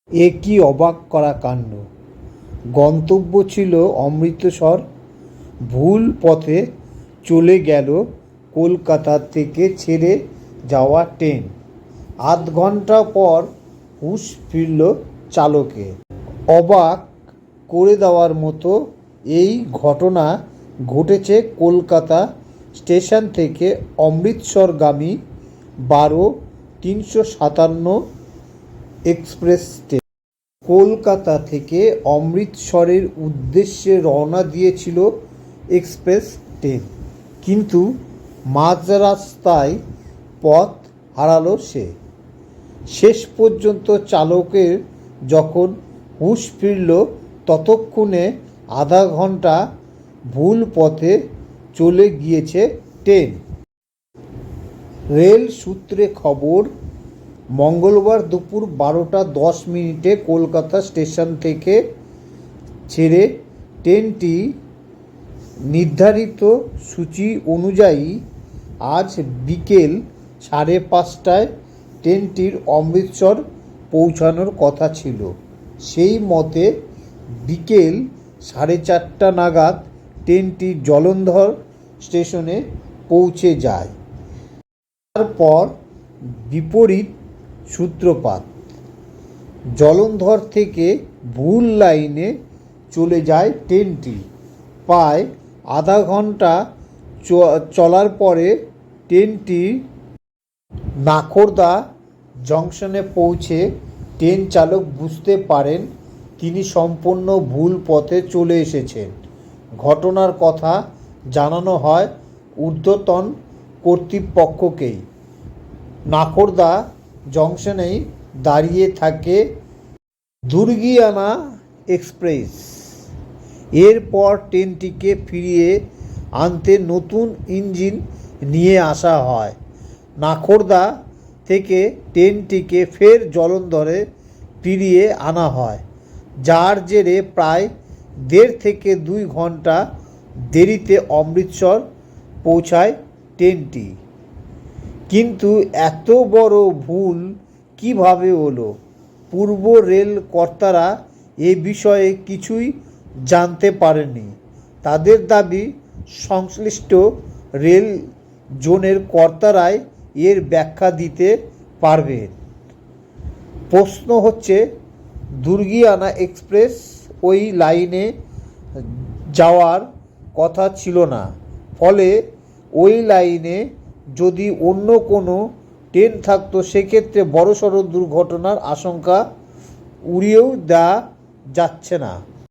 এ কি অবাক করা কাণ্ড! গন্তব্য ছিল অমৃতসর, ভুল পথে চলে গেল কলকাতা থেকে ছেড়ে যাওয়া ট্রেন। আধ ঘণ্টা পর হুঁশ ফিরল চালকের। অবাক করে দেওয়ার মতো এই ঘটনা ঘটেছে কলকাতা স্টেশন থেকে অমৃতসরগামী 12-357 এক্সপ্রেস ট্রেন। কলকাতা থেকে অমৃতসরের উদ্দেশ্যে রওনা দিয়েছিল এক্সপ্রেস ট্রেন, কিন্তু মাঝ রাস্তায় পথ হারালো সে। শেষ পর্যন্ত চালকের যখন হুঁশ ফিরল, ততক্ষণে আধা ঘণ্টা ভুল পথে চলে গিয়েছে ট্রেন। রেল সূত্রে খবর, মঙ্গলবার দুপুর 12টা 10 কলকাতা স্টেশন থেকে ছেড়ে ট্রেনটি নির্ধারিত সূচি অনুযায়ী আজ বিকেল 5:30টায় ট্রেনটির অমৃতসর পৌঁছানোর কথা ছিল। সেই মতে বিকেল 4:30 নাগাদ ট্রেনটি জলন্ধর স্টেশনে পৌঁছে যায়। তারপর বিপরীত সূত্রপাত। জলন্ধর থেকে ভুল লাইনে চলে যায় ট্রেনটি। প্রায় আধা ঘণ্টা চলার পরে ট্রেনটি নাখোরদা জংশনে পৌঁছে ট্রেন চালক বুঝতে পারেন তিনি সম্পূর্ণ ভুল পথে চলে এসেছেন। ঘটনার কথা জানানো হয় ঊর্ধ্বতন কর্তৃপক্ষকেই। নাখোরদা জংশনেই দাঁড়িয়ে থাকে দুর্গিয়ানা এক্সপ্রেস। এরপর ট্রেনটিকে ফিরিয়ে আনতে নতুন ইঞ্জিন নিয়ে আসা হয়। নাখোরদা থেকে ট্রেনটিকে ফের জলন্ধরে ফিরিয়ে আনা হয়, যার জেরে প্রায় 1.5 থেকে 2 ঘণ্টা দেরিতে অমৃতসর পৌঁছায় ট্রেনটি। কিন্তু এত বড় ভুল কিভাবে হলো? পূর্ব রেল কর্তারা এ বিষয়ে কিছুই জানতে পারেননি। তাদের দাবি, সংশ্লিষ্ট রেল জোনের কর্তারাই এর ব্যাখ্যা দিতে পারবেন। প্রশ্ন হচ্ছে, দুর্গিয়ানা এক্সপ্রেস ওই লাইনে যাওয়ার কথা ছিল না, ফলে ওই লাইনে যদি অন্য কোনো ট্রেন থাকতো সেক্ষেত্রে বড়সড় দুর্ঘটনার আশঙ্কা উড়িয়েও দেওয়া যাচ্ছে না।